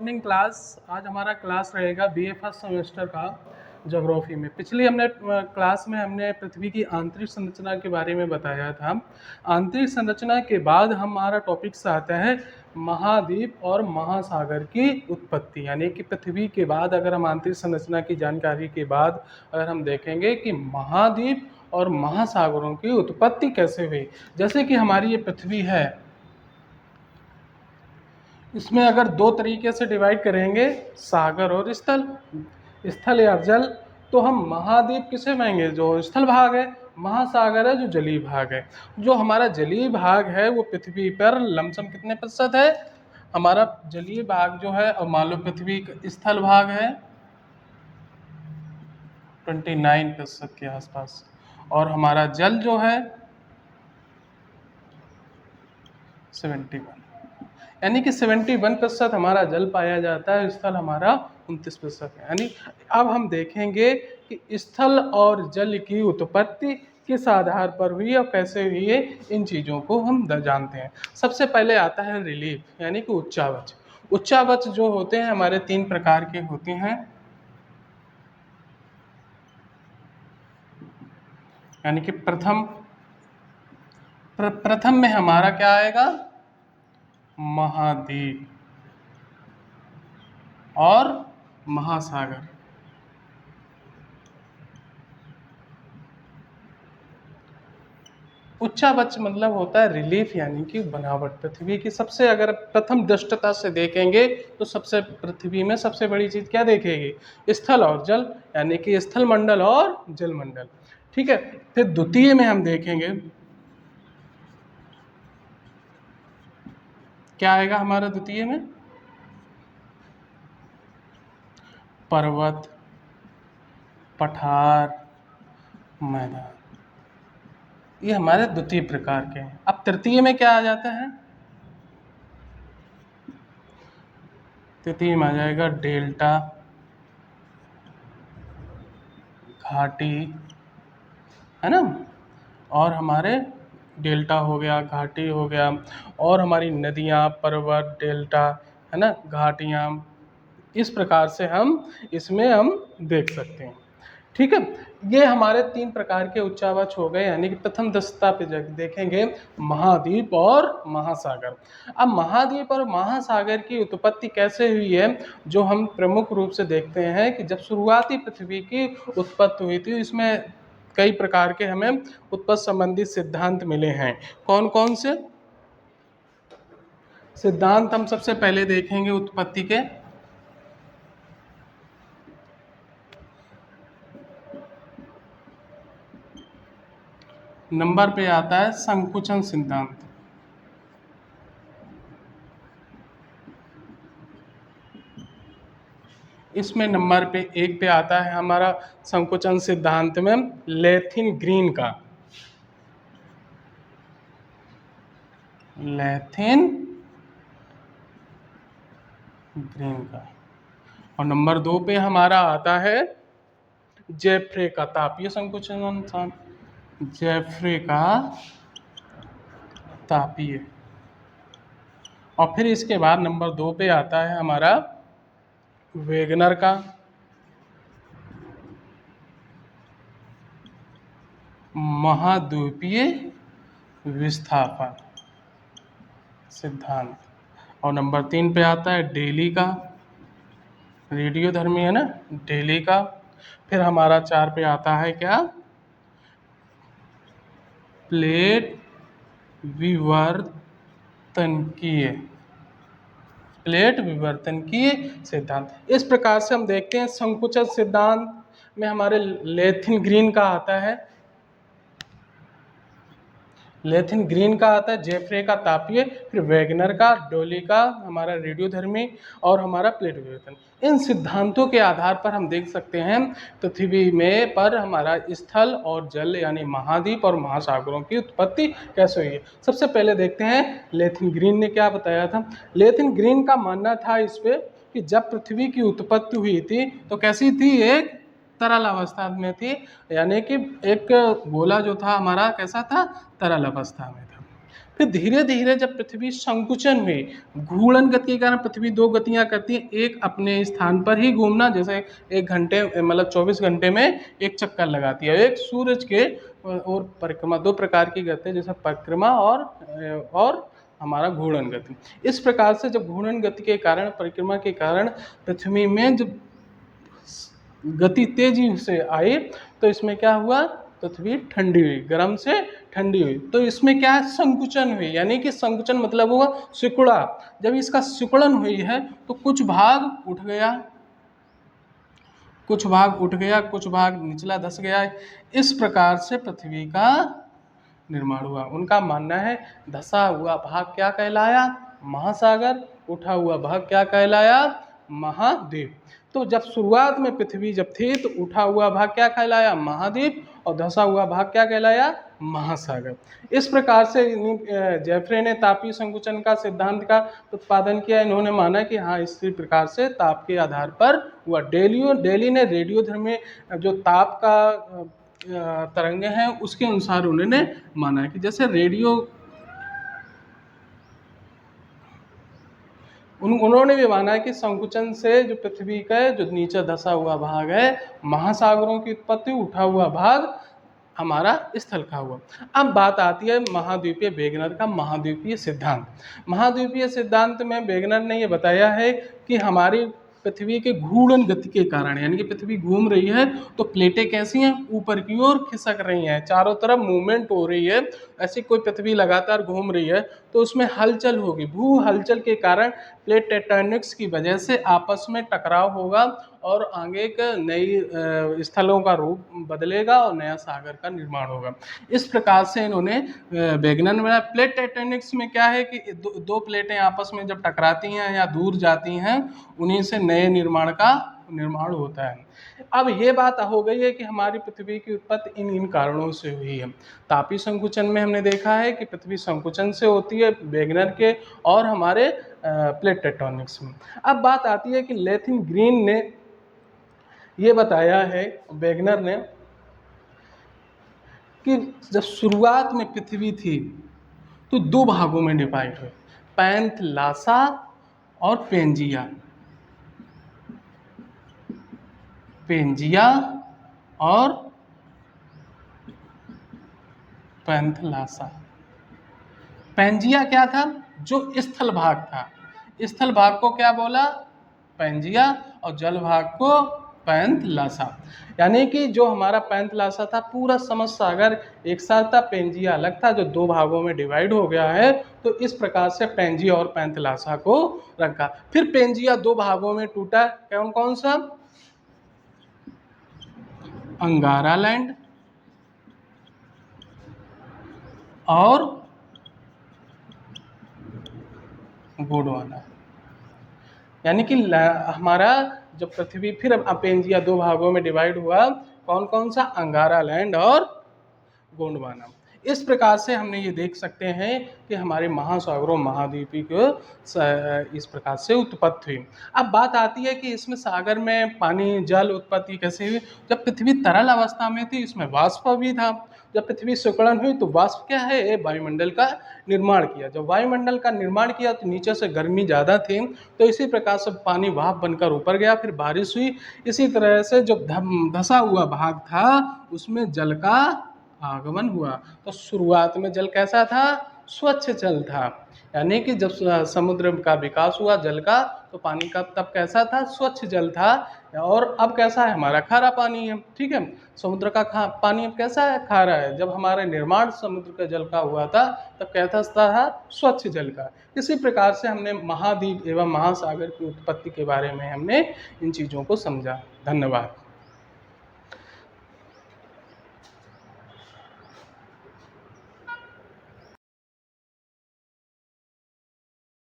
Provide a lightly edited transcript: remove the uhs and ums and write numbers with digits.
Morning class. आज हमारा class रहेगा बीए फर्स्ट सेमेस्टर का ज्योग्राफी में। पिछली क्लास में हमने पृथ्वी की आंतरिक संरचना के बारे में बताया था। आंतरिक संरचना के बाद हमारा टॉपिक से आता है महाद्वीप और महासागर की उत्पत्ति, यानी कि पृथ्वी के बाद अगर हम आंतरिक संरचना की जानकारी के बाद अगर हम देखेंगे कि महाद्वीप और महासागरों की उत्पत्ति कैसे हुई। जैसे कि हमारी ये पृथ्वी है, इसमें अगर दो तरीके से डिवाइड करेंगे, सागर और स्थल, स्थल या जल, तो हम महाद्वीप किसे मानेंगे? जो स्थल भाग है। महासागर है जो जलीय भाग है। जो हमारा जलीय भाग है वो पृथ्वी पर लमसम कितने प्रतिशत है? हमारा जलीय भाग जो है, और मान लो पृथ्वी का स्थल भाग है 29% के आसपास, और हमारा जल जो है 71, यानी कि 71% हमारा जल पाया जाता है, स्थल हमारा 29% है। यानी अब हम देखेंगे कि स्थल और जल की उत्पत्ति किस आधार पर हुई और कैसे हुई है, इन चीज़ों को हम जानते हैं। सबसे पहले आता है रिलीफ, यानी कि उच्चावच। उच्चावच जो होते हैं हमारे 3 प्रकार के होते हैं, यानी कि प्रथम में हमारा क्या आएगा? महाद्वीप और महासागर। उच्चावच मतलब होता है रिलीफ, यानी कि बनावट। पृथ्वी की सबसे, अगर प्रथम दृष्टता से देखेंगे तो सबसे पृथ्वी में सबसे बड़ी चीज क्या देखेगी? स्थल और जल, यानी कि स्थल मंडल और जल मंडल। ठीक है। फिर द्वितीय में हम देखेंगे क्या आएगा हमारा द्वितीय में? पर्वत, पठार, मैदान, ये हमारे द्वितीय प्रकार के हैं। अब तृतीय में क्या आ जाता है? तृतीय में आ जाएगा डेल्टा, घाटी, है ना। और हमारे डेल्टा हो गया, घाटी हो गया, और हमारी नदियाँ, पर्वत, डेल्टा, है ना, घाटियाँ, इस प्रकार से हम इसमें हम देख सकते हैं। ठीक है। ये हमारे 3 प्रकार के उच्चावच हो गए, यानी कि प्रथम दृष्टता पे देखेंगे महाद्वीप और महासागर। अब महाद्वीप और महासागर की उत्पत्ति कैसे हुई है, जो हम प्रमुख रूप से देखते हैं कि जब शुरुआती पृथ्वी की उत्पत्ति हुई थी, इसमें कई प्रकार के हमें उत्पत्ति संबंधी सिद्धांत मिले हैं। कौन कौन से सिद्धांत हम सबसे पहले देखेंगे उत्पत्ति के? नंबर पे आता है संकुचन सिद्धांत। इसमें नंबर पे 1 पे आता है हमारा संकुचन सिद्धांत में लेथिन ग्रीन का, लेथिन ग्रीन का। और नंबर 2 पे हमारा आता है जेफ्रे का तापीय संकुचन, जेफ्रे का तापीय। और फिर इसके बाद नंबर 2 पे आता है हमारा वेगनर का महाद्वीपीय विस्थापन सिद्धांत। और नंबर 3 पे आता है डेली का, रेडियोधर्मी है ना, डेली का। फिर हमारा 4 पे आता है क्या? प्लेट विवर्तनकीय, प्लेट विवर्तनकीय सिद्धांत। इस प्रकार से हम देखते हैं संकुचन सिद्धांत में हमारे लेथिन ग्रीन का आता है, लेथिन ग्रीन का आता है, जेफ्रे का तापीय, फिर वेगनर का, डोली का हमारा रेडियोधर्मी, और हमारा प्लेट विवर्तन। इन सिद्धांतों के आधार पर हम देख सकते हैं पृथ्वी में पर हमारा स्थल और जल यानी महाद्वीप और महासागरों की उत्पत्ति कैसे हुई है। सबसे पहले देखते हैं लेथिन ग्रीन ने क्या बताया था। लेथिन ग्रीन का मानना था इस पे कि जब पृथ्वी की उत्पत्ति हुई थी तो कैसी थी? एक तरल अवस्था में थी, यानी कि एक गोला जो था हमारा कैसा था? तरल अवस्था में था। फिर धीरे धीरे जब पृथ्वी संकुचन हुई, घूर्णन गति के कारण पृथ्वी दो गतियां करती है, एक अपने स्थान पर ही घूमना, जैसे 1 घंटे मतलब 24 घंटे में एक चक्कर लगाती है, एक सूरज के और परिक्रमा, दो प्रकार की गति जैसे परिक्रमा और हमारा घूर्णन गति। इस प्रकार से जब घूर्णन गति के कारण, परिक्रमा के कारण पृथ्वी में जब गति तेजी से आई तो इसमें क्या हुआ, पृथ्वी ठंडी हुई, गर्म से ठंडी हुई। तो इसमें क्या है, संकुचन हुई, यानी कि संकुचन मतलब हुआ सिकुड़ा। जब इसका सिकुड़न हुई है तो कुछ भाग उठ गया, कुछ भाग निचला धस गया। इस प्रकार से पृथ्वी का निर्माण हुआ। उनका मानना है धसा हुआ भाग क्या कहलाया, महासागर, उठा हुआ भाग क्या कहलाया, महाद्वीप। तो जब शुरुआत में पृथ्वी जब थी तो उठा हुआ भाग क्या कहलाया, महाद्वीप, और धसा हुआ भाग क्या कहलाया, महासागर। इस प्रकार से जेफ्रे ने तापीय संकुचन का सिद्धांत का उत्पादन किया। इन्होंने माना कि हाँ इसी प्रकार से ताप के आधार पर हुआ। डेली ने रेडियोधर्मी जो ताप का तरंगे हैं उसके अनुसार उन्होंने माना है कि जैसे उन्होंने भी माना है कि संकुचन से जो पृथ्वी का जो नीचे धसा हुआ भाग है, महासागरों की उत्पत्ति, उठा हुआ भाग हमारा स्थल का हुआ। अब बात आती है महाद्वीपीय वेगनर का महाद्वीपीय सिद्धांत। महाद्वीपीय सिद्धांत में वेगनर ने ये बताया है कि हमारी पृथ्वी के घूर्णन गति के कारण, यानी कि पृथ्वी घूम रही है तो प्लेटें कैसी हैं, ऊपर की ओर खिसक रही हैं, चारों तरफ मूवमेंट हो रही है। ऐसी कोई पृथ्वी लगातार घूम रही है तो उसमें हलचल होगी, भू हलचल के कारण प्लेट टेक्टोनिक्स की वजह से आपस में टकराव होगा और आगे एक नई स्थलों का रूप बदलेगा और नया सागर का निर्माण होगा। इस प्रकार से इन्होंने वेगनर में प्लेट टेक्टोनिक्स में क्या है कि दो प्लेटें आपस में जब टकराती हैं या दूर जाती हैं, उन्हीं से नए निर्माण होता है। अब ये बात हो गई है कि हमारी पृथ्वी की उत्पत्ति इन कारणों से हुई है। तापीय संकुचन में हमने देखा है कि पृथ्वी संकुचन से होती है, वेगनर के और हमारे प्लेट टेक्टोनिक्स में। अब बात आती है कि लेथिन ग्रीन ने ये बताया है, वेगनर ने, कि जब शुरुआत में पृथ्वी थी तो दो भागों में डिवाइड हुई, पैंथलासा और पेंजिया। और पैंथलासा। पेंजिया क्या था, जो स्थल भाग था, स्थल भाग को क्या बोला, पेंजिया, और जल भाग को पैंथलासा। यानी कि जो हमारा पैंथलासा था पूरा समस्त सागर एक साथ था, पेंजिया अलग था जो दो भागों में डिवाइड हो गया है। तो इस प्रकार से पेंजिया और पैंथलासा को रखा। फिर पेंजिया दो भागों में टूटा, कौन कौन सा, अंगारा लैंड और गोंडवाना। यानी कि हमारा जब पृथ्वी फिर पेंजिया दो भागों में डिवाइड हुआ, कौन कौन सा, अंगारा लैंड और गोंडवाना। इस प्रकार से हमने ये देख सकते हैं कि हमारे महासागरों महाद्वीपी को इस प्रकार से उत्पत्ति हुई। अब बात आती है कि इसमें सागर में पानी जल उत्पत्ति कैसे हुई। जब पृथ्वी तरल अवस्था में थी इसमें वाष्प भी था। जब पृथ्वी सिकुड़न हुई तो वाष्प क्या है, वायुमंडल का निर्माण किया। जब वायुमंडल का निर्माण किया तो नीचे से गर्मी ज़्यादा थी तो इसी प्रकार से पानी भाप बनकर ऊपर गया, फिर बारिश हुई। इसी तरह से जो धसा हुआ भाग था उसमें जल का आगमन हुआ। तो शुरुआत में जल कैसा था, स्वच्छ जल था। यानी कि जब समुद्र का विकास हुआ जल का तो पानी का तब कैसा था, स्वच्छ जल था। और अब कैसा है, हमारा खारा पानी है। ठीक है, समुद्र का पानी अब कैसा है, खारा है। जब हमारा निर्माण समुद्र के जल का हुआ था तब कैसा था, स्वच्छ जल का। इसी प्रकार से हमने महाद्वीप एवं महासागर की उत्पत्ति के बारे में हमने इन चीज़ों को समझा। धन्यवाद।